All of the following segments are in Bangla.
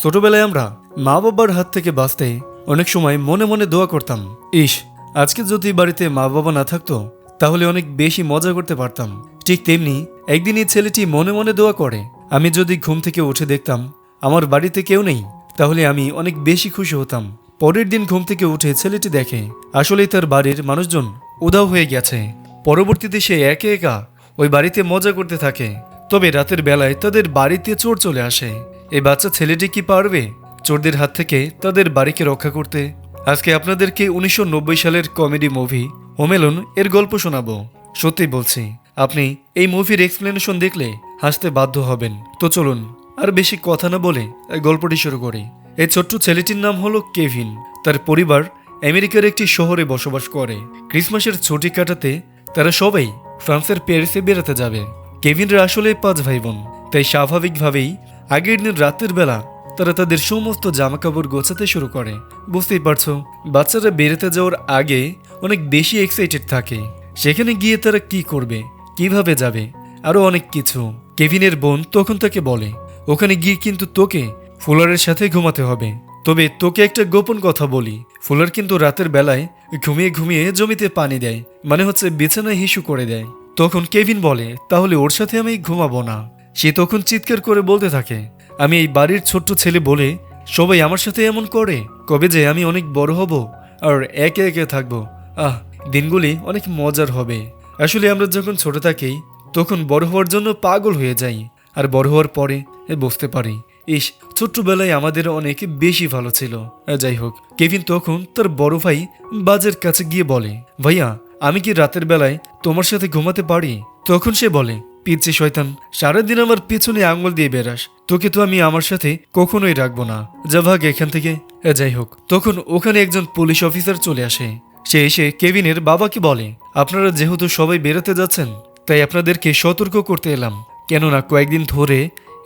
ছোটবেলায় আমরা মা বাবার হাত থেকে বাঁচতে অনেক সময় মনে মনে দোয়া করতাম, ইস আজকে যদি বাড়িতে মা বাবা না থাকতো তাহলে অনেক বেশি মজা করতে পারতাম। ঠিক তেমনি একদিন এই ছেলেটি মনে মনে দোয়া করে, আমি যদি ঘুম থেকে উঠে দেখতাম আমার বাড়িতে কেউ নেই তাহলে আমি অনেক বেশি খুশি হতাম। পরের দিন ঘুম থেকে উঠে ছেলেটি দেখে আসলেই তার বাড়ির মানুষজন উধাও হয়ে গেছে। পরবর্তীতে সে একে একা ওই বাড়িতে মজা করতে থাকে। তবে রাতের বেলায় তাদের বাড়িতে চোর চলে আসে। এই বাচ্চা ছেলেটি কি পারবে চোরদের হাত থেকে তাদের বাড়িকে রক্ষা করতে? আজকে আপনাদেরকে 1990 সালের কমেডি মুভি হোম অ্যালোন এর গল্প শোনাবো। সত্যি বলছি, আপনি এই মুভির এক্সপ্লেনেশন দেখলে হাসতে বাধ্য হবেন। তো চলুন আর বেশি কথা না বলে গল্পটি শুরু করি। এই ছোট্ট ছেলেটির নাম হলো কেভিন। তার পরিবার আমেরিকার একটি শহরে বসবাস করে। ক্রিসমাসের ছুটি কাটাতে তারা সবাই ফ্রান্সের প্যারিসে বেড়াতে যাবে। কেভিনরা আসলে 5 ভাই বোন, তাই স্বাভাবিকভাবেই আগের দিন রাতের বেলা তারা তাদের সমস্ত জামাকাপড় গোছাতে শুরু করে। বুঝতেই পারছো, বাচ্চারা বেরোতে যাওয়ার আগে অনেক বেশি এক্সাইটেড থাকে। সেখানে গিয়ে তারা কি করবে, কিভাবে যাবে, আরো অনেক কিছু। কেভিনের বোন তখন তাকে বলে, ওখানে গিয়ে কিন্তু তোকে ফুলারের সাথে ঘুমাতে হবে। তবে তোকে একটা গোপন কথা বলি, ফুলার কিন্তু রাতের বেলায় ঘুমিয়ে ঘুমিয়ে জমিতে পানি দেয়, মানে হচ্ছে বিছানায় হিসু করে দেয়। তখন কেভিন বলে, তাহলে ওর সাথে আমি ঘুমাবো না। সে তখন চিৎকার করে বলতে থাকে, আমি এই বাড়ির ছোট্ট ছেলে বলে সবাই আমার সাথে এমন করে, কবে যে আমি অনেক বড় হব আর একে একে থাকবো। দিনগুলি অনেক মজার হবে। আসলে আমরা যখন ছোট থাকি তখন বড় হওয়ার জন্য পাগল হয়ে যাই, আর বড় হওয়ার পরে বুঝতে পারি ইস ছোট্টবেলায় আমাদের অনেক বেশি ভালো ছিল। যাই হোক, কেভিন তখন তার বড় ভাই বাজের কাছে গিয়ে বলে, ভাইয়া আমি কি রাতের বেলায় তোমার সাথে ঘুমাতে পারি? তখন সে বলে, পিচ্ছি শয়তান, সারাদিন আমার পেছনে আঙুল দিয়ে বেরাস, তোকে তো আমি আমার সাথে কখনোই রাখবো না, যা ভাগ এখান থেকে। যাই হোক, তখন ওখানে একজন পুলিশ অফিসার চলে আসে। সে এসে কেভিনের বাবাকে বলে, আপনারা যেহেতু সবাই বেরোতে যাচ্ছেন তাই আপনাদেরকে সতর্ক করতে এলাম, কেননা কয়েকদিন ধরে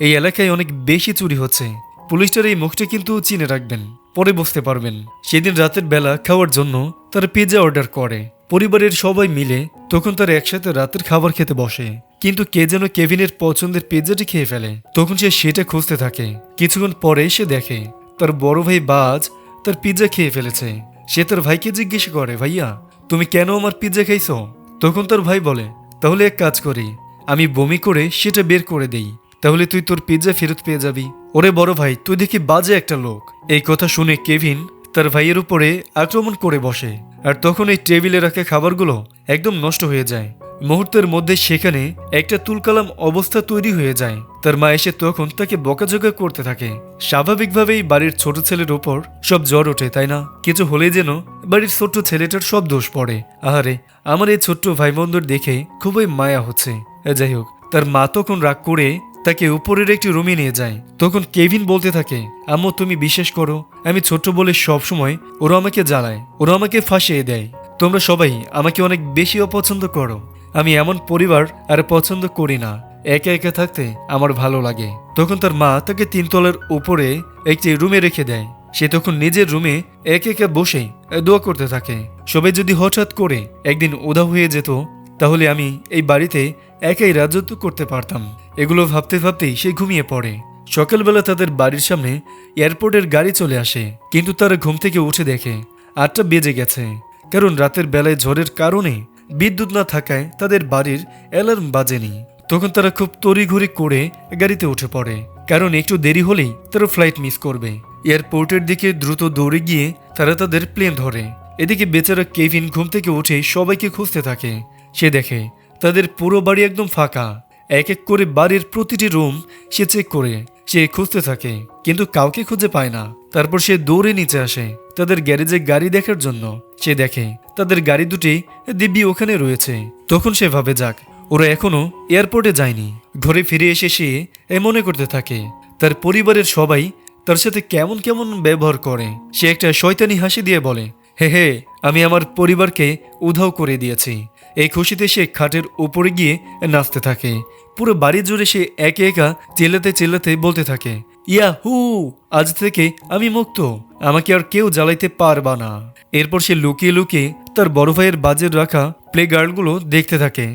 এই এলাকায় অনেক বেশি চুরি হচ্ছে। পুলিশটার এই মুখটা কিন্তু চিনে রাখবেন, পরে বুঝতে পারবেন। সেদিন রাতের বেলা খাওয়ার জন্য তারা পিৎজা অর্ডার করে। পরিবারের সবাই মিলে তখন তারা একসাথে রাতের খাবার খেতে বসে, কিন্তু কে যেন কেভিনের পছন্দের পিৎজাটি খেয়ে ফেলে। তখন সে সেটা খুঁজতে থাকে। কিছুক্ষণ পরে সে দেখে তার বড় ভাই বাজ তার পিৎজা খেয়ে ফেলেছে। সে তার ভাইকে জিজ্ঞেস করে, ভাইয়া তুমি কেন আমার পিৎজা খাইছো? তখন তার ভাই বলে, তাহলে এক কাজ করি, আমি বমি করে সেটা বের করে দেই, তাহলে তুই তোর পিৎজা ফেরত পেয়ে যাবি। ওরে বড় ভাই, তুই দেখি বাজে একটা লোক। এই কথা শুনে কেভিন তার ভাইয়ের উপরে আক্রমণ করে বসে, আর তখন এই টেবিলে রাখা খাবারগুলো একদম নষ্ট হয়ে যায়। মুহূর্তের মধ্যে সেখানে একটা তুলকালাম অবস্থা তৈরি হয়ে যায়। তার মা এসে তখন তাকে বকাঝকা করতে থাকে। স্বাভাবিকভাবেই বাড়ির ছোট ছেলের উপর সব জ্বর ওঠে, তাই না? কিছু হলেই যেন বাড়ির ছোট্ট ছেলেটার সব দোষ পড়ে। আহারে, আমার এই ছোট্ট ভাই বোনদের দেখে খুবই মায়া হচ্ছে। যাই হোক, তার মা তখন রাগ করে তাকে উপরের একটি রুমে নিয়ে যায়। তখন কেভিন বলতে থাকে, আম্মু তুমি বিশ্বাস করো, আমি ছোট্ট বলে সব সময় ওরা আমাকে জ্বালায়, ওরা আমাকে ফাঁসিয়ে দেয়। তোমরা সবাই আমাকে অনেক বেশি অপছন্দ করো। আমি এমন পরিবার আর পছন্দ করি না, একা একা থাকতে আমার ভালো লাগে। তখন তার মা তাকে 3 তলার উপরে একটি রুমে রেখে দেয়। সে তখন নিজের রুমে একা একা বসে দোয়া করতে থাকে, সবাই যদি হঠাৎ করে একদিন উধাও হয়ে যেত তাহলে আমি এই বাড়িতে একাই রাজত্ব করতে পারতাম। এগুলো ভাবতে ভাবতেই সে ঘুমিয়ে পড়ে। সকালবেলা তাদের বাড়ির সামনে এয়ারপোর্টের গাড়ি চলে আসে, কিন্তু তারা ঘুম থেকে উঠে দেখে 8টা বেজে গেছে, কারণ রাতের বেলায় ঝড়ের কারণে বিদ্যুৎ না থাকায় তাদের বাড়ির অ্যালার্ম বাজেনি। তখন তারা খুব তড়িঘড়ি করে গাড়িতে উঠে পড়ে, কারণ একটু দেরি হলেই তারা ফ্লাইট মিস করবে। এয়ারপোর্টের দিকে দ্রুত দৌড়ে গিয়ে তারা তাদের প্লেন ধরে। এদিকে বেচারা কেভিন ঘুম থেকে উঠে সবাইকে খুঁজতে থাকে। সে দেখে তাদের পুরো বাড়ি একদম ফাঁকা। এক এক করে বাড়ির প্রতিটি রুম সে চেক করে সে খুঁজতে থাকে, কিন্তু কাউকে খুঁজে পায় না। তারপর সে দৌড়ে নিচে আসে তাদের গ্যারেজে গাড়ি দেখার জন্য। সে দেখে তাদের গাড়ি দুটি দিব্যি ওখানে রয়েছে। তখন সে ভাবে, যাক ওরা এখনো এয়ারপোর্টে যায়নি। ঘরে ফিরে এসে সে মনে করতে থাকে তার পরিবারের সবাই তার সাথে কেমন কেমন ব্যবহার করে। সে একটা শয়তানি হাসি দিয়ে বলে, হে হে, আমি আমার পরিবারকে উধাও করে দিয়েছি। এই খুশিতে সে খাটের উপরে গিয়ে নাচতে থাকে। পুরো বাড়ি জুড়ে সে একে একা চিল্লাতে চিল্লাতে বলতে থাকে, ইয়া হু, আজ থেকে আমি মুক্ত, আমাকে আর কেউ জ্বালাইতে পারবা না। এরপর সে লুকিয়ে লুকিয়ে তার বড় ভাইয়ের বাজের রাখা প্লে গার্ডগুলো দেখতে থাকে।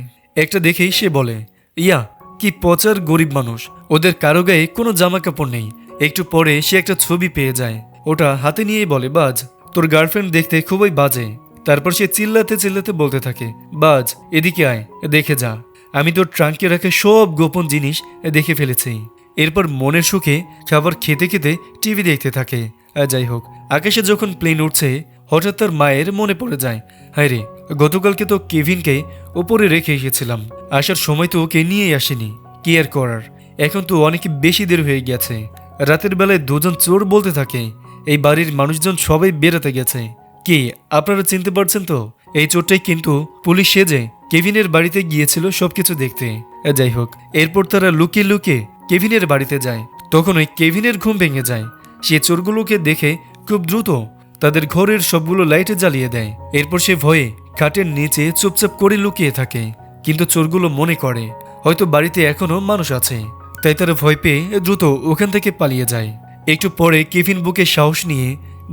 একটা দেখেই সে বলে, ইয়া কি পচার গরিব মানুষ, ওদের কারো গায়ে কোনো জামা কাপড় নেই, একটু পরে সে একটা ছবি পেয়ে যায়। ওটা হাতে নিয়েই বলে, বাজ, তোর গার্লফ্রেন্ড দেখতে খুবই বাজে। তারপর সে চিল্লাতে চিল্লাতে বলতে থাকে, বাজ এদিকে আয়, দেখে যা, আমি তোর ট্রাঙ্কে রাখা সব গোপন জিনিস দেখে ফেলেছি। এরপর মনের সুখে খাবার খেতে খেতে টিভি দেখতে থাকে। যাই হোক, আকাশে যখন প্লেন উঠছে হঠাৎ তার মায়ের মনে পড়ে যায়, হায় রে, গতকালকে তো কেভিনকে উপরে রেখে এসেছিলাম, আসার সময় তো ওকে নিয়েই আসেনি, কি আর করার, এখন তো অনেক বেশি দেরি হয়ে গেছে। রাতের বেলায় দুজন চোর বলতে থাকে এই বাড়ির মানুষজন সবাই বেরাতে গেছে। কি আপনারা চিনতে পারছেন তো? এই চোরটাই কিন্তু পুলিশ সেজে কেভিনের বাড়িতে গিয়েছিল সবকিছু দেখতে। যাই হোক, এরপর তারা লুকিয়ে লুকিয়ে কেভিনের বাড়িতে যায়। তখন ওই কেভিনের ঘুম ভেঙে যায়। সে চোরগুলোকে দেখে খুব দ্রুত তাদের ঘরের সবগুলো লাইটে জ্বালিয়ে দেয়। এরপর সে ভয়ে খাটের নিচে চুপচাপ করে লুকিয়ে থাকে। কিন্তু চোরগুলো মনে করে হয়তো বাড়িতে এখনো মানুষ আছে, তাই তারা ভয় পেয়ে দ্রুত ওখান থেকে পালিয়ে যায়। একটু পরে কেভিন বুকে সাহস নিয়ে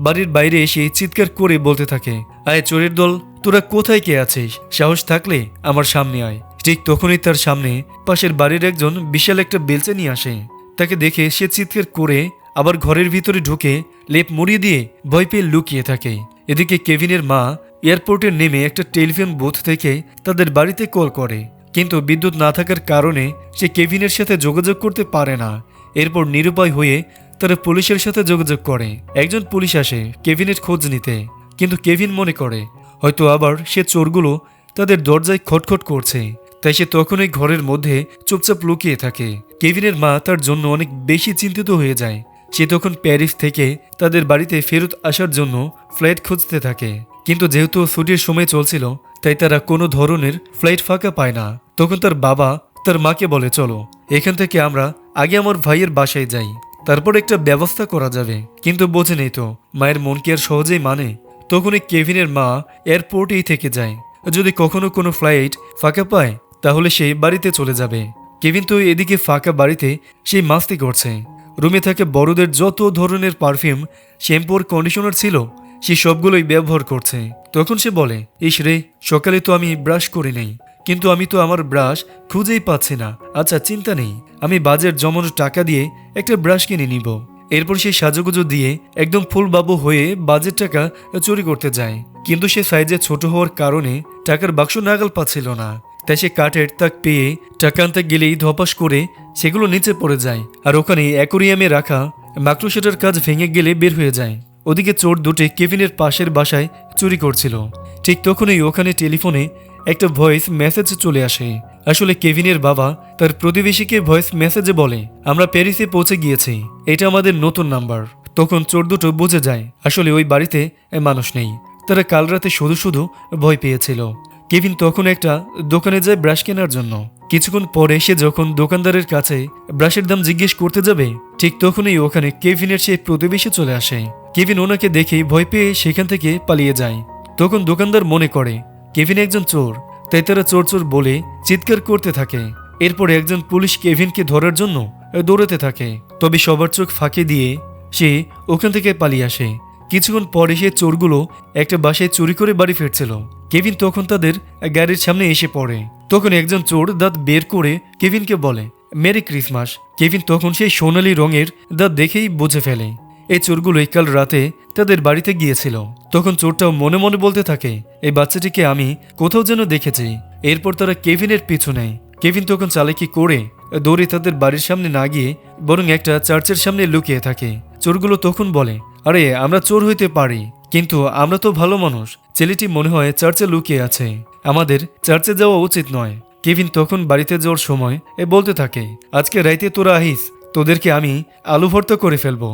বাড়ির বাইরে এসে চিৎকার করে বলতে থাকে, আয় চোরের দল, তোরা কোথায় কে আছিস? সাহস থাকলে আমার সামনে আয়। ঠিক তখনই তার সামনে পাশের বাড়ির একজন বিশাল একটা বেলচা নিয়ে আসে। তাকে দেখে সে চিৎকার করে আবার ঘরের ভিতরে ঢুকে লেপ মুড়িয়ে দিয়ে ভয় পেয়ে লুকিয়ে থাকে। এদিকে কেভিনের মা এয়ারপোর্টে নেমে একটা টেলিফোন বুথ থেকে তাদের বাড়িতে কল করে, কিন্তু বিদ্যুৎ না থাকার কারণে সে কেভিনের সাথে যোগাযোগ করতে পারে না। এরপর নিরুপায় হয়ে তারা পুলিশের সাথে যোগাযোগ করে। একজন পুলিশ আসে কেভিনের খোঁজ নিতে, কিন্তু কেভিন মনে করে হয়তো আবার সে চোরগুলো তাদের দরজায় খটখট করছে, তাই সে তখনই ঘরের মধ্যে চুপচাপ লুকিয়ে থাকে। কেভিনের মা তার জন্য অনেক বেশি চিন্তিত হয়ে যায়। সে তখন প্যারিস থেকে তাদের বাড়িতে ফেরত আসার জন্য ফ্লাইট খুঁজতে থাকে, কিন্তু যেহেতু ছুটির সময় চলছিল তাই তারা কোনো ধরনের ফ্লাইট ফাঁকা পায় না। তখন তার বাবা তার মাকে বলে, চলো এখান থেকে আমরা আগে আমার ভাইয়ের বাসায় যাই, তারপর একটা ব্যবস্থা করা যাবে। কিন্তু বোঝে নেই তো মায়ের মন কি আর সহজেই মানে। তখনই কেভিনের মা এয়ারপোর্টেই থেকে যায়, যদি কখনো কোনো ফ্লাইট ফাঁকা পায় তাহলে সে বাড়িতে চলে যাবে। কেভিন তো এদিকে ফাঁকা বাড়িতে সেই মাস্তি করছে। রুমে থাকে বড়দের যত ধরনের পারফিউম, শ্যাম্পুর কন্ডিশনার ছিল সে সবগুলোই ব্যবহার করছে। তখন সে বলে, ইস রে, সকালে তো আমি ব্রাশ করি নাই, কিন্তু আমি তো আমার ব্রাশ খুঁজেই পাচ্ছি না। আচ্ছা চিন্তা নেই, আমি বাজেট জমানো টাকা দিয়ে একটা ব্রাশ কিনে নিব। এরপর সে সাজুগুজু দিয়ে একদম ফুল বাবু হয়ে বাজেট টাকা চুরি করতে যায়, কিন্তু সে সাইজে ছোট হওয়ার কারণে টাকার বাক্স নাগাল পাচ্ছিল না। তাই সে কাঠের তাক পেয়ে টাকা আনতে গেলেই ধপাস করে সেগুলো নিচে পড়ে যায়, আর ওখানে অ্যাকোরিয়ামে রাখা মাকড়সাটার কাজ ভেঙে গেলে বের হয়ে যায়। ওদিকে চোর দুটি কেভিনের পাশের বাসায় চুরি করছিল। ঠিক তখনই ওখানে টেলিফোনে একটা ভয়েস মেসেজ চলে আসে। আসলে কেভিনের বাবা তার প্রতিবেশীকে ভয়েস মেসেজে বলে, আমরা প্যারিসে পৌঁছে গিয়েছি, এটা আমাদের নতুন নাম্বার। তখন চোর দুটো বুঝে যায় আসলে ওই বাড়িতে মানুষ নেই, তারা কাল রাতে শুধু শুধু ভয় পেয়েছিল। কেভিন তখন একটা দোকানে যায় ব্রাশ কেনার জন্য। কিছুক্ষণ পরে সে যখন দোকানদারের কাছে ব্রাশের দাম জিজ্ঞেস করতে যাবে, ঠিক তখনই ওখানে কেভিনের সেই প্রতিবেশী চলে আসে। কেভিন ওনাকে দেখে ভয় পেয়ে সেখান থেকে পালিয়ে যায়। তখন দোকানদার মনে করে কেভিন একজন চোর, তাই তারা চোর চোর বলে চিৎকার করতে থাকে। এরপর একজন পুলিশ কেভিনকে ধরার জন্য দৌড়াতে থাকে, তবে সবার চোখ ফাঁকি দিয়ে সে ওখান থেকে পালিয়ে আসে। কিছুক্ষণ পরে সে চোরগুলো একটা বাসায় চুরি করে বাড়ি ফিরছিল। কেভিন তখন তাদের গাড়ির সামনে এসে পড়ে। তখন একজন চোর দাঁত বের করে কেভিনকে বলে, মেরি ক্রিসমাস। কেভিন তখন সেই সোনালী রঙের দাঁত দেখেই বুঝে ফেলে এই চোরগুলোই কাল রাতে তাদের বাড়িতে গিয়েছিল। তখন চোরটাও মনে মনে বলতে থাকে, এই বাচ্চাটিকে আমি কোথাও যেন দেখেছি। এরপর তারা কেভিনের পিছু নেয়। কেভিন তখন চালাকি করে দৌড়ে তাদের বাড়ির সামনে না গিয়ে বরং একটা চার্চের সামনে লুকিয়ে থাকে। চোরগুলো তখন বলে, আরে আমরা চোর হইতে পারি, কিন্তু আমরা তো ভালো মানুষ, ছেলেটি মনে হয় চার্চে লুকিয়ে আছে, আমাদের চার্চে যাওয়া উচিত নয়। কেভিন তখন বাড়িতে যাওয়ার সময় বলতে থাকে, আজকে রাইতে তোরা আহিস, তোদেরকে আমি আলু ভর্তা করে ফেলবো।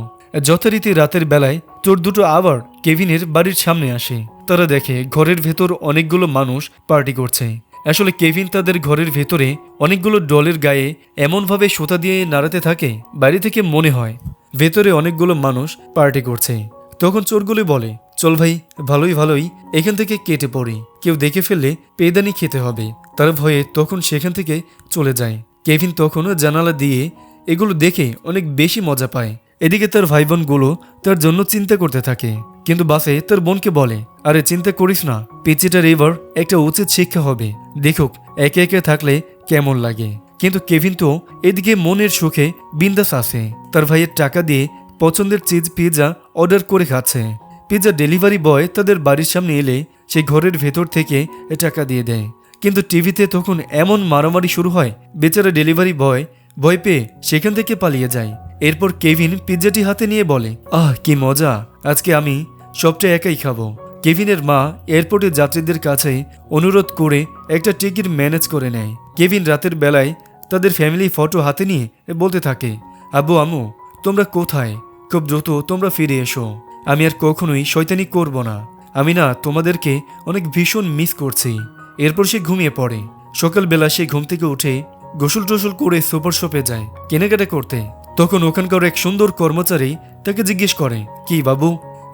যথারীতি রাতের বেলায় চোর দুটো আবার কেভিনের বাড়ির সামনে আসে। তারা দেখে ঘরের ভেতর অনেকগুলো মানুষ পার্টি করছে। আসলে কেভিন তাদের ঘরের ভেতরে অনেকগুলো ডলের গায়ে এমনভাবে সুতা দিয়ে নাড়াতে থাকে বাইরে থেকে মনে হয় ভেতরে অনেকগুলো মানুষ পার্টি করছে। তখন চোরগুলি বলে, চল ভাই, ভালোই ভালোই এখান থেকে কেটে পড়ি, কেউ দেখে ফেললে পেদানি খেতে হবে। তার ভয়ে তখন সেখান থেকে চলে যায়। কেভিন তখন জানালা দিয়ে এগুলো দেখে অনেক বেশি মজা পায়। এদিকে তার ভাই বোনগুলো তার জন্য চিন্তা করতে থাকে, কিন্তু বাসে তার বোনকে বলে, আরে চিন্তা করিস না, পিচিটার এবার একটা উচিত শিক্ষা হবে, দেখুক একে একে থাকলে কেমন লাগে। কিন্তু কেভিন তো এদিকে মনের সুখে বিন্দাস আছে। তার ভাইয়ের টাকা দিয়ে পছন্দের চিজ পিৎজা অর্ডার করে খাচ্ছে। পিৎজা ডেলিভারি বয় তাদের বাড়ির সামনে এলে সেই ঘরের ভেতর থেকে টাকা দিয়ে দেয়। কিন্তু টিভিতে তখন এমন মারামারি শুরু হয়, বেচারা ডেলিভারি বয় ভয় পেয়ে সেখান থেকে পালিয়ে যায়। এরপর কেভিন পিৎজাটি হাতে নিয়ে বলে, আহ কি মজা, আজকে আমি সবটা একাই খাবো। কেভিনের মা এয়ারপোর্টে যাত্রীদের কাছে অনুরোধ করে একটা টিকিট ম্যানেজ করে নেয়। কেভিন রাতের বেলায় তাদের ফ্যামিলি ফটো হাতে নিয়ে বলতে থাকে, আব্বু আম্মু তোমরা কোথায়? খুব দ্রুত তোমরা ফিরে এসো। আমি আর কখনোই শয়তানি করব না। আমি না তোমাদেরকে অনেক ভীষণ মিস করছি। এরপর সে ঘুমিয়ে পড়ে। সকালবেলা সে ঘুম থেকে উঠে গোসল টোসল করে সুপার শপে যায় কেনাকাটা করতে। তখন ওখানকার এক সুন্দর কর্মচারী তাকে জিজ্ঞেস করে, কি বাবু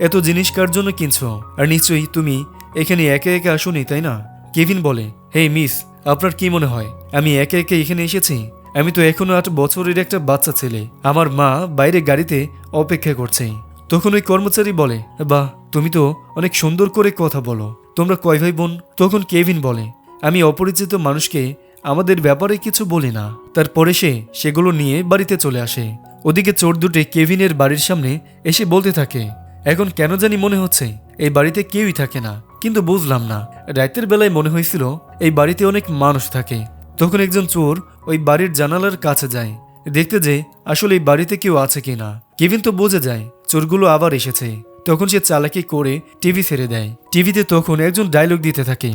এত জিনিস কার জন্য কিনছো? আর নিশ্চয়ই তুমি এখানে একে একে আসোনি তাই না? কেভিন বলে, হে মিস, আপনার কি মনে হয় আমি একে একে এখানে এসেছি? আমি তো এখনো 8 বছরের একটা বাচ্চা ছেলে। আমার মা বাইরে গাড়িতে অপেক্ষা করছে। তখন ওই কর্মচারী বলে, বাহ তুমি তো অনেক সুন্দর করে কথা বলো। তোমরা কয় ভাই বোন? তখন কেভিন বলে, আমি অপরিচিত মানুষকে আমাদের ব্যাপারে কিছু বলি না। তারপরে সে সেগুলো নিয়ে বাড়িতে চলে আসে। ওদিকে চোর দুটে কেভিনের বাড়ির সামনে এসে বলতে থাকে, এখন কেন জানি মনে হচ্ছে এই বাড়িতে কেউই থাকে না, কিন্তু বুঝলাম না। রাতের বেলায় মনে হয়েছিল এই বাড়িতে অনেক মানুষ থাকে। তখন একজন চোর ওই বাড়ির জানালার কাছে যায় দেখতে যে আসলে এই বাড়িতে কেউ আছে কিনা। কেভিন তো বুঝে যায় চোরগুলো আবার এসেছে। তখন সে চালাকি করে টিভি ছেড়ে দেয়। টিভিতে তখন একজন ডায়লগ দিতে থাকে,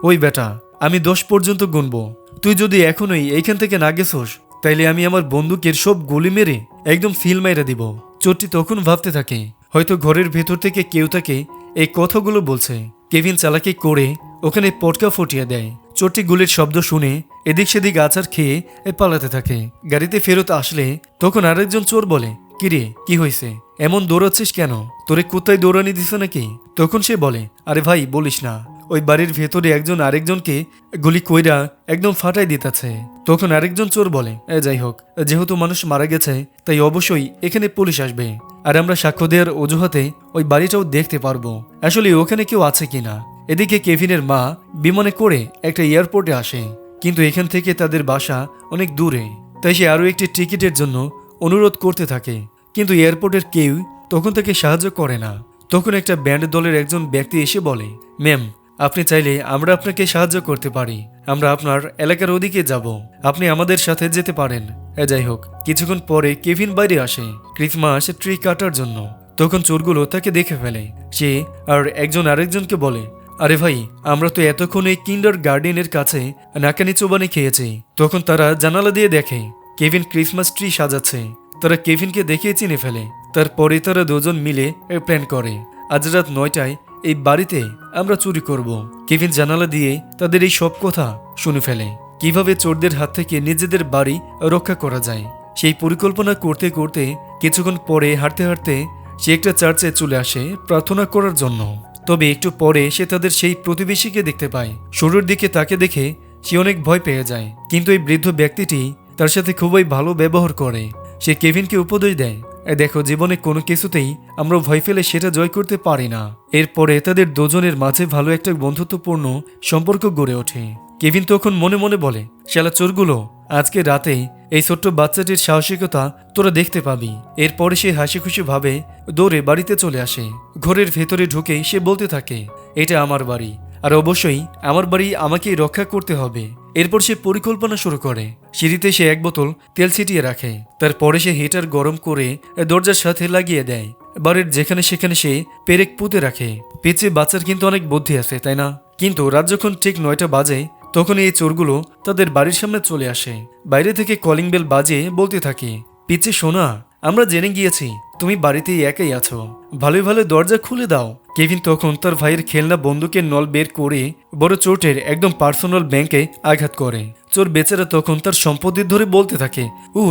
ওই বেটা আমি 10 পর্যন্ত গুনবো, তুই যদি এখনোই এইখান থেকে না গেছোস তাইলে আমি আমার বন্দুকের সব গুলি মেরে একদম ফিল মাইরা দিব। চোরটি তখন ভাবতে থাকে হয়তো ঘরের ভেতর থেকে কেউ তাকে এই কথাগুলো বলছে। কেভিন চালাকি করে ওখানে পটকা ফুটিয়ে দেয়। চোরটি গুলির শব্দ শুনে এদিক সেদিক আছাড় খেয়ে পালাতে থাকে। গাড়িতে ফেরত আসলে তখন আরেকজন চোর বলে, কিরে কি হয়েছে, এমন দৌড়াচ্ছিস কেন? তোরে কোথায় দৌড়ানি দিছে নাকি? তখন সে বলে, আরে ভাই বলিস না, ওই বাড়ির ভেতরে একজন আরেকজনকে গুলি কইরা একদম ফাটাই দিতেছে। তখন আরেকজন চোর বলে, যাই হোক, যেহেতু মানুষ মারা গেছে তাই অবশ্যই এখানে পুলিশ আসবে, আর আমরা সাক্ষ্য দেওয়ার অজুহাতে ওই বাড়িটাও দেখতে পারবো আসলে ওখানে কেউ আছে কিনা। এদিকে কেভিনের মা বিমানে করে একটা এয়ারপোর্টে আসে, কিন্তু এখান থেকে তাদের বাসা অনেক দূরে। তাই সে আরও একটি টিকিটের জন্য অনুরোধ করতে থাকে, কিন্তু এয়ারপোর্টের কেউ তখন তাকে সাহায্য করে না। তখন একটা ব্যান্ড দলের একজন ব্যক্তি এসে বলে, ম্যাম আপনি চাইলে আমরা আপনাকে সাহায্য করতে পারি। আমরা আপনার এলাকার ওদিকে যাব, আপনি আমাদের সাথে যেতে পারেন। যাই হোক, কিছুক্ষণ পরে কেভিন বাইরে আসে ক্রিসমাস ট্রি কাটার জন্য। তখন চোরগুলো তাকে দেখে ফেলে। সে আর একজন আরেকজনকে বলে, আরে ভাই আমরা তো এতক্ষণ এই কিন্ডার গার্ডেনের কাছে নাকানি চোবানি খেয়েছি। তখন তারা জানালা দিয়ে দেখে কেভিন ক্রিসমাস ট্রি সাজাচ্ছে। তারা কেভিনকে দেখে চিনে ফেলে। তারপরে তারা দুজন মিলে প্ল্যান করে, আজ রাত 9টায় এই বাড়িতে আমরা চুরি করব। কেভিন জানালা দিয়ে তাদের এই সব কথা শুনে ফেলে, কিভাবে চোরদের হাত থেকে নিজেদের বাড়ি রক্ষা করা যায়। সেই পরিকল্পনা করতে করতে কিছুক্ষণ পরে হাঁটতে হাঁটতে সে একটা চার্চে চলে আসে প্রার্থনা করার জন্য। তবে একটু পরে সে তাদের সেই প্রতিবেশীকে দেখতে পায়। শুরুর দিকে তাকে দেখে সে অনেক ভয় পেয়ে যায়, কিন্তু এই বৃদ্ধ ব্যক্তিটি তার সাথে খুবই ভালো ব্যবহার করে। সে কেভিনকে উপদেশ দেয়, দেখো জীবনে কোনো কিছুতেই আমরা ভয় ফেলে সেটা জয় করতে পারি না। এরপরে তাদের দুজনের মাঝে ভালো একটা বন্ধুত্বপূর্ণ সম্পর্ক গড়ে ওঠে। কেভিন তখন মনে মনে বলে, শালা চোরগুলো, আজকে রাতে এই ছোট্ট বাচ্চাটির সাহসিকতা তোরা দেখতে পাবি। এরপরে সে হাসি খুশি ভাবে দৌড়ে বাড়িতে চলে আসে। ঘরের ভেতরে ঢুকেই সে বলতে থাকে, এটা আমার বাড়ি, আর অবশ্যই আমার বাড়ি আমাকেই রক্ষা করতে হবে। এরপর সে পরিকল্পনা শুরু করে। সিঁড়িতে সে 1 বোতল তেল ছিটিয়ে রাখে। তারপরে সে হিটার গরম করে দরজার সাথে লাগিয়ে দেয়। বাড়ির যেখানে সেখানে সে পেরেক পুঁতে রাখে। পিচে বাচ্চার কিন্তু অনেক বুদ্ধি আছে তাই না? কিন্তু রাত যখন ঠিক 9টা বাজে তখন এই চোরগুলো তাদের বাড়ির সামনে চলে আসে। বাইরে থেকে কলিং বেল বাজে বলতে থাকে, পিচে শোনা, আমরা জেনে গিয়েছি তুমি বাড়িতেই একাই আছো, ভালোই ভালো দরজা খুলে দাও। কেভিন তখন তার ভাইয়ের খেলনা বন্দুকের নল বের করে বড় চোরটের একদম পার্সোনাল ব্যাংকে আঘাত করে। চোর বেচারা তখন তার সম্পত্তি ধরে বলতে থাকে,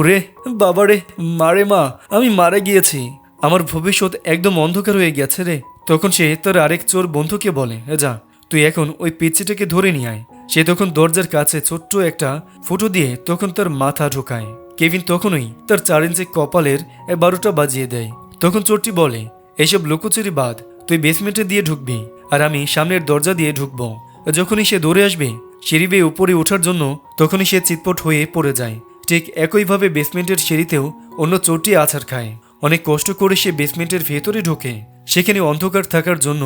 রে বাবারে, মারে মা, আমি মারা গিয়েছি, আমার ভবিষ্যৎ একদম অন্ধকার হয়ে গেছে রে। তখন সে তার আরেক চোর বন্ধুকে বলে, যা তুই এখন ওই পিচ্চিটাকে ধরে নিয়ে আয়। সে তখন দরজার কাছে ছোট্ট একটা ফুটো দিয়ে তখন তার মাথা ঢোকায়। কেভিন তখনই তার 4 ইঞ্চি কপালের 12টা বাজিয়ে দেয়। তখন চোরটি বলে, এসব লুকোচুরি বাদ, তুই বেসমেন্টে দিয়ে ঢুকবি আর আমি সামনের দরজা দিয়ে ঢুকবো। যখনই সে দৌড়ে আসবে সিঁড়ি বেয়ে উপরে ওঠার জন্য তখনই সে চিৎপট হয়ে পড়ে যায়। ঠিক একইভাবে বেসমেন্টের সিঁড়িতেও অন্য চোরটি আছাড় খায়। অনেক কষ্ট করে সে বেসমেন্টের ভেতরে ঢোকে। সেখানে অন্ধকার থাকার জন্য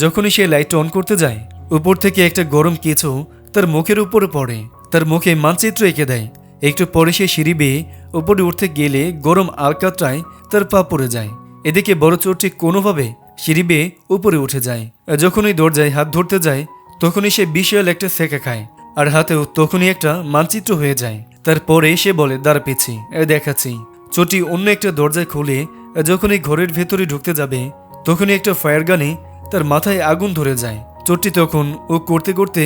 যখনই সে লাইটটা অন করতে যায়, উপর থেকে একটা গরম কিছু তার মুখের উপরে পড়ে। তার মুখে মানচিত্র এঁকে দেয়। একটু পরে সে সিঁড়ি বেয়ে উপরে উঠতে গেলে গরম আলকাতরায় তার পা পড়ে যায়। এদিকে বড় চোরটি কোনোভাবে সিঁড়ি বেয়ে উপরে উঠে যায়। যখনই দরজায় হাত ধরতে যায় তখনই সে বিশাল একটা সেকা খায়, আর হাতেও তখনই একটা মানচিত্র হয়ে যায়। তারপরে সে বলে, দাঁড়া পেছি, দেখাচ্ছি। চোরটি অন্য একটা দরজায় খুলে যখনই ঘরের ভেতরে ঢুকতে যাবে তখনই একটা ফায়ার গানে তার মাথায় আগুন ধরে যায়। চোরটি তখন ও করতে করতে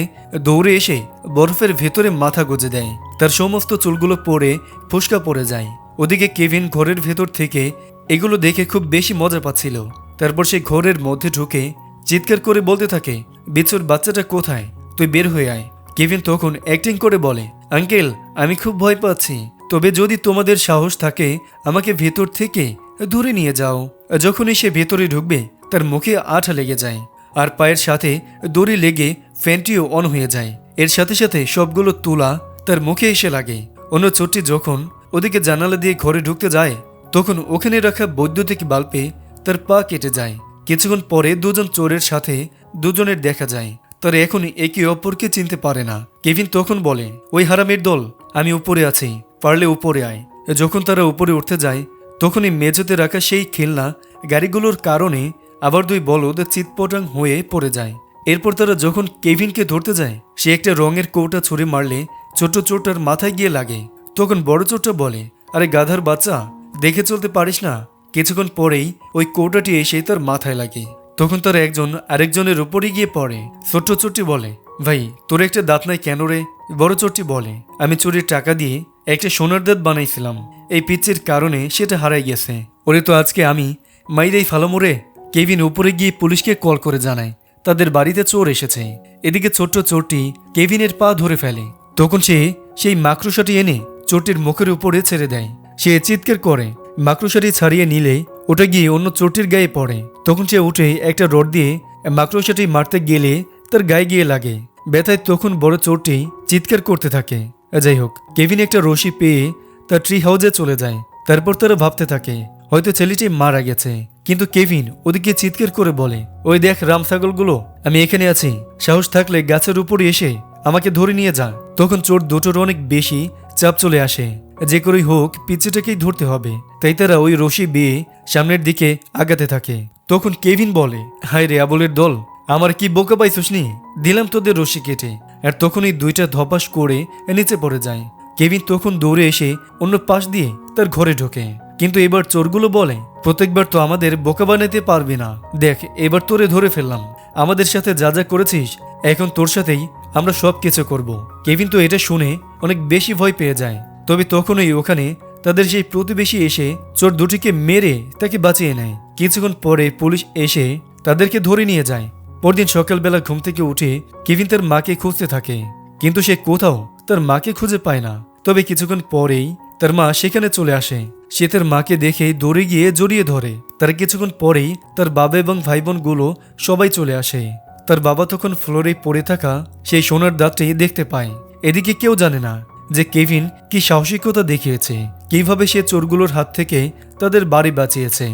দৌড়ে এসে বরফের ভেতরে মাথা গুজে দেয়। তার সমস্ত চুলগুলো পড়ে ফুসকা পড়ে যায়। ওদিকে কেভিন ঘরের ভেতর থেকে এগুলো দেখে খুব বেশি মজা পাচ্ছিল। তারপর সে ঘরের মধ্যে ঢুকে চিৎকার করে বলতে থাকে, বিচ্ছুর বাচ্চাটা কোথায়, তুই বের হয়ে আয়। কেভিন তখন অ্যাক্টিং করে বলে, আঙ্কেল আমি খুব ভয় পাচ্ছি, তবে যদি তোমাদের সাহস থাকে আমাকে ভেতর থেকে দূরে নিয়ে যাও। যখনই সে ভেতরে ঢুকবে তার মুখে আঠা লেগে যায়, আর পায়ের সাথে দড়ি লেগে ফ্যানটিও অন হয়ে যায়। এর সাথে সাথে সবগুলো তুলা তার মুখে এসে লাগে। অন্য চোরটি যখন ওদিকে জানালা দিয়ে ঘরে ঢুকতে যায় তখন ওখানে রাখা বৈদ্যুতিক বাল্বে তার পা কেটে যায়। কিছুক্ষণ পরে দুজন চোরের সাথে দুজনের দেখা যায়। তারা এখন একে অপরকে চিনতে পারে না। কেভিন তখন বলে, ওই হারামের দল, আমি উপরে আছি, পারলে উপরে আয়। যখন তারা উপরে উঠতে যায় তখনই মেঝেতে রাখা সেই খেলনা গাড়িগুলোর কারণে আবার দুই বলদ চিৎপটাং হয়ে পড়ে যায়। এরপর তারা যখন কেভিনকে ধরতে যায় সে একটা রঙের কৌটা ছুঁড়ে মারলে ছোট চোরটার মাথায় গিয়ে লাগে। তখন বড় চোরটা বলে, আরে গাধার বাচ্চা, দেখে চলতে পারিস না। কিছুক্ষণ পরেই ওই কৌটাটি এসে তার মাথায় লাগে। তখন তারা একজন আরেকজনের উপরে গিয়ে পড়ে। ছোট্ট চোরটি বলে, ভাই তোর একটা দাঁত নাই কেন রে? বড় চোরটি বলে, আমি চুরির টাকা দিয়ে একটা সোনার দাঁত বানাইছিলাম, এই পিচ্চির কারণে সেটা হারাই গেছে। ওরে তো আজকে আমি মাইরেই ফালামোরে। কেভিন উপরে গিয়ে পুলিশকে কল করে জানায় তাদের বাড়িতে চোর এসেছে। এদিকে ছোট্ট চোরটি কেভিনের পা ধরে ফেলে। তখন সে সেই মাকড়সাটি এনে চোরটির মুখের উপরে ছেড়ে দেয়। সে চিৎকার করে। মাকড়সাটি ছাড়িয়ে নিলে ওটা গিয়ে অন্য চোরটির গায়ে পড়ে। তখন সে উঠে একটা রড দিয়ে মাকড়সাটি মারতে গেলে তার গায়ে গিয়ে লাগে। ব্যথায় তখন বড় চোরটি চিৎকার করতে থাকে। যাই হোক, কেভিন একটা রশি পেয়ে তার ট্রি হাউসে চলে যায়। তারপর তারা ভাবতে থাকে হয়তো ছেলেটি মারা গেছে। কিন্তু কেভিন ওদিকে চিৎকার করে বলে, ওই দেখ রাম ছাগলগুলো, আমি এখানে আছি, সাহস থাকলে গাছের উপরে এসে আমাকে ধরে নিয়ে যা। তখন চোর দুটোর অনেক বেশি চাপ চলে আসে। যে করেই হোক পিচ্চিটাকেই ধরতে হবে, তাই তারা ওই রশি বেয়ে সামনের দিকে আগাতে থাকে। তখন কেভিন বলে, হায় রে আবলের দল, আমার কি বোকা পাইছিস নি, দিলাম তোদের রশি কেটে। আর তখনই দুইটা ধপাস করে নিচে পড়ে যায়। কেভিন তখন দৌড়ে এসে অন্য পাশ দিয়ে তার ঘরে ঢোকে। কিন্তু এবার চোরগুলো বলে, প্রত্যেকবার তো আমাদের বোকা বানাতে পারবি না, দেখ এবার তোরে ধরে ফেললাম, আমাদের সাথে যা যা করেছিস এখন তোর সাথেই আমরা সব কিছু করব। কেভিন তো এটা শুনে অনেক বেশি ভয় পেয়ে যায়। তবে তখনই ওখানে তাদের সেই প্রতিবেশী এসে চোর দুটিকে মেরে তাকে বাঁচিয়ে নেয়। কিছুক্ষণ পরে পুলিশ এসে তাদেরকে ধরে নিয়ে যায়। পরদিন সকালবেলা ঘুম থেকে উঠে কেভিন তার মাকে খুঁজতে থাকে, কিন্তু সে কোথাও তার মাকে খুঁজে পায় না। তবে কিছুক্ষণ পরেই তার মা সেখানে চলে আসে। সে তার মাকে দেখে দৌড়ে গিয়ে জড়িয়ে ধরে। তার কিছুক্ষণ পরেই তার বাবা এবং ভাই বোনগুলো সবাই চলে আসে। তার বাবা তখন ফ্লোরে পড়ে থাকা সেই সোনার দাঁতটি দেখতে পায়। এদিকে কেউ জানে না যে কেভিন কি সাহসিকতা দেখিয়েছে, কিভাবে সে চোরগুলোর হাত থেকে তাদের বাড়ি বাঁচিয়েছে।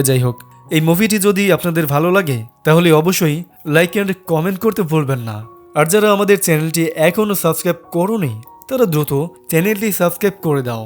যাই হোক, এই মুভিটি যদি আপনাদের ভালো লাগে তাহলে অবশ্যই লাইক এন্ড কমেন্ট করতে ভুলবেন না। আর যারা আমাদের চ্যানেলটি এখনো সাবস্ক্রাইব করোনি তারা দ্রুত চ্যানেলটি সাবস্ক্রাইব করে দাও।